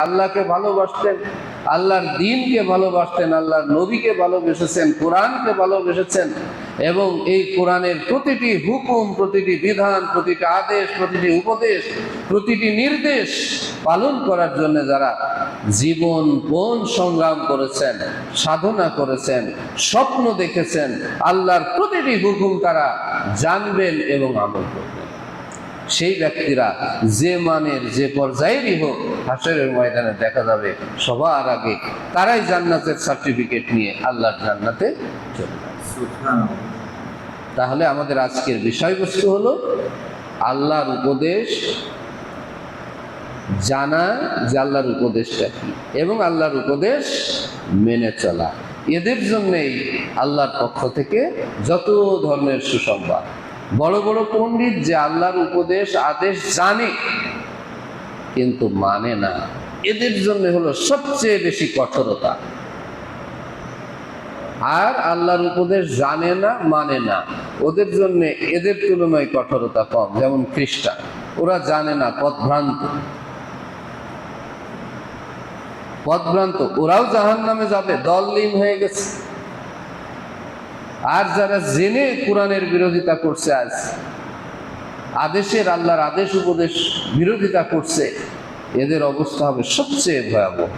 আল্লাহকে ভালোবাসতেন, আল্লাহর দ্বীনকে ভালোবাসতেন, আল্লাহর নবীকে ভালোবেসেছেন, কোরআনকে ভালোবেসেছেন এবং এই কোরআনের প্রতিটি হুকুম, প্রতিটি বিধান, প্রতিটি আদেশ, প্রতিটি উপদেশ, প্রতিটি নির্দেশ পালন করার জন্য যারা জীবনপণ সংগ্রাম করেছেন, সাধনা করেছেন, স্বপ্ন দেখেছেন, আল্লাহর প্রতিটি হুকুম তারা জানবেন এবং আমল করবেন, সেই ব্যক্তিরা যে মানের যে পর্যায়েরই হোক হাসরের ময়দানে দেখা যাবে সবার আগে তারাই জান্নাতের সার্টিফিকেট নিয়ে আল্লাহর জান্নাতে চলে যাবে। তাহলে আমাদের আজকের বিষয়বস্তু হলো আল্লাহর উপদেশ জানা, যে আল্লাহর উপদেশটা কি এবং আল্লাহর উপদেশ মেনে চলা। এদের জন্যই আল্লাহর পক্ষ থেকে যত ধরনের সুসংবাদ। বড় বড় পণ্ডিত যে আল্লাহর উপদেশ আদেশ জানে কিন্তু মানে না, এদের জন্য হলো সবচেয়ে বেশি কঠোরতা। আর আল্লাহর উপদেশ জানে না, মানে না, ওদের জন্য এদের তুলনায় কঠোরতা কম। যেমন খ্রিস্টান, ওরা জানে না, পথভ্রান্ত, ওরাও জাহান্নামে যাবে, দললীন হয়ে গেছে। আর যারা জেনে কোরআনের বিরোধিতা করছে, আজ আদেশের, আল্লাহর আদেশ উপদেশ বিরোধিতা করছে, এদের অবস্থা হবে সবচেয়ে ভয়াবহ,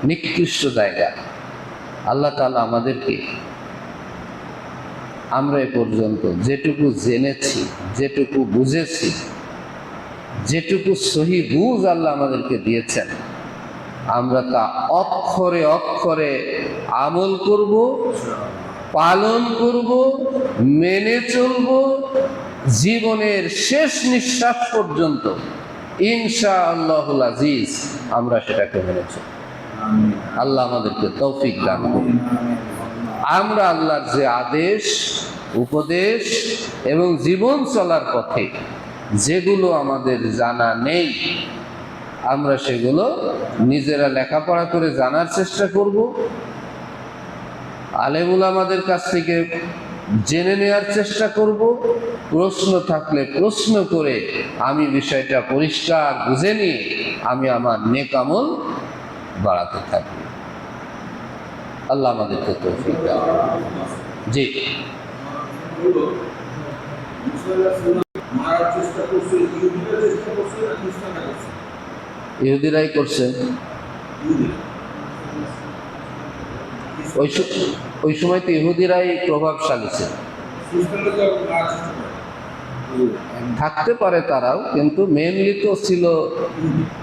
নিকৃষ্ট জায়গা। আল্লাহ তাআলা আমাদেরকে, আমরা এ পর্যন্ত যেটুকু জেনেছি, যেটুকু বুঝেছি, যেটুকু সহি বুঝ আল্লাহ আমাদেরকে দিয়েছেন, আমরা তা অক্ষরে অক্ষরে আমল করব, পালন করব, মেনে চলব, জীবনের শেষ নিঃশ্বাস পর্যন্ত ইনশাআল্লাহুল আজিজ আমরা সেটাকে মেনে চলব। আল্লাহ আমাদেরকে তৌফিক দান করুন। আমরা আল্লাহর যে আদেশ, উপদেশ এবং জীবন চলার পথে যেগুলো আমাদের জানা নেই, আমরা সেগুলো নিজেরা লেখাপড়া করে জানার চেষ্টা করব, আলেম উলামাদের কাছ থেকে জেনে নেওয়ার চেষ্টা করব, প্রশ্ন থাকলে প্রশ্ন করে আমি বিষয়টা পরিষ্কার বুঝে নিয়ে আমি আমার নেক আমল বাড়াতে থাকব। আল্লাহ আমাদেরকে তৌফিক দান। জি, ইহুদিরাই করছে। ওই সময় তো ইহুদিরাই প্রভাবশালী ছিল, থাকতে পারে তারাও, কিন্তু মেনলি তো ছিল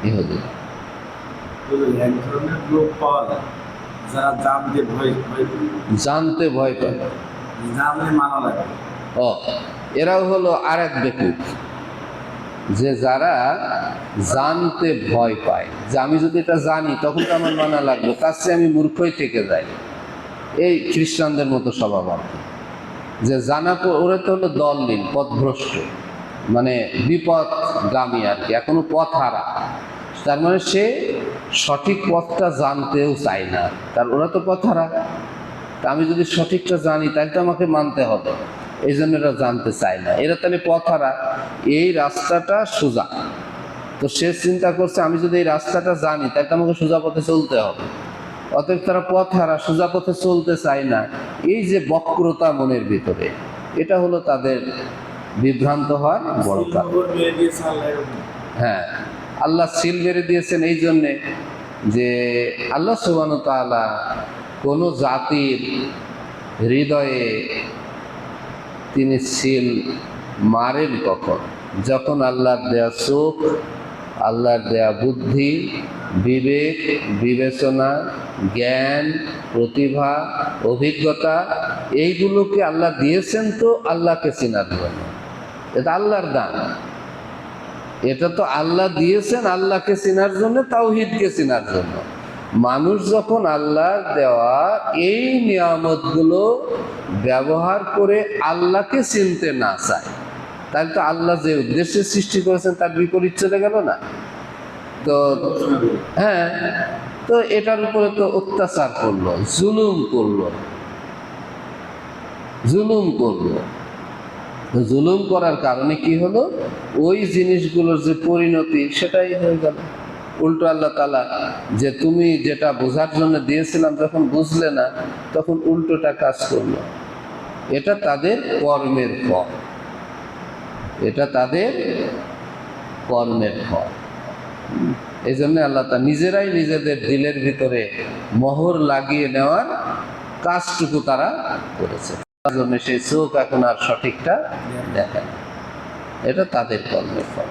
ইহুদি। জানতে ভয় পায়, এরাও হলো আর এক বেকুব, যে যারা জানতে ভয় পায়, যে আমি যদি এটা জানি তখন তো আমার মানা লাগবে, তার চেয়ে আমি মূর্খই থেকে যাই। এই খ্রিস্টানদের মতো স্বভাব আর কি, যে জানা, ওরা তো হলো দললীন, পথভ্রষ্ট, মানে বিপদগামী আর কি, এখনো পথ হারা। তার মানে সে সঠিক পথটা জানতেও চায় না, তার ওরা তো পথ হারা। তা আমি যদি সঠিকটা জানি তাহলে তো আমাকে মানতে হবে, এই জন্য এরা জানতে চায় না। এরা তাহলে পথ হারা, এই রাস্তাটা সোজা, তো সে চিন্তা করছে আমি যদি এই রাস্তাটা জানি তাহলে তো আমাকে সোজা পথে চলতে হবে। অতএব তারা পথ হারা, সোজা পথে চলতে চায় না। এই যে বক্রতা মনের ভিতরে, এটা হলো তাদের বিভ্রান্ত হওয়ার বড় কারণ। হ্যাঁ, আল্লাহ সিল মেরে দিয়েছেন এই জন্যে যে আল্লাহ সুবহানাহু ওয়া তাআলা কোনো জাতির হৃদয়ে তিনি সিল মারেন কখন? যখন আল্লাহর দেয়া চোখ, আল্লাহর দেয়া বুদ্ধি, বিবেক, বিবেচনা, জ্ঞান, প্রতিভা, অভিজ্ঞতা, এইগুলোকে আল্লাহ দিয়েছেন তো আল্লাহকে চেনার জন্য। এটা আল্লাহর দান, এটা তো আল্লাহ দিয়েছেন আল্লাহকে চেনার জন্য, তাওহীদকে চেনার জন্য। মানুষ যখন আল্লাহর দেওয়া এই নিয়ামতগুলো ব্যবহার করে আল্লাহকে চিনতে না চায়, তাহলে তো আল্লাহ যে উদ্দেশ্যে সৃষ্টি করেছেন তার বিপরীত চলে গেল না? তো হ্যাঁ, তো এটার উপরে তো অত্যাচার করলো, জুলুম করলো। জুলুম করার কারণে কি হলো? ওই জিনিসগুলোর যে পরিণতি সেটাই হয়ে গেল। উল্টো আল্লাহ তাআলা যে তুমি যেটা বোঝার জন্য দিয়েছিলাম যখন বুঝলে না, তখন উল্টোটা কাজ করলো। এটা তাদের কর্মের ফল, এটা তাদের কর্মের ফল। এই জন্য আল্লাহ তাআলা নিজেরাই নিজেদের দিলের ভিতরে মোহর লাগিয়ে নেওয়ার কাজটুকু তারা করেছে। তার জন্য সেই চোখ এখন আর সঠিকটা দেখে না। এটা তাদের কর্মের ফল।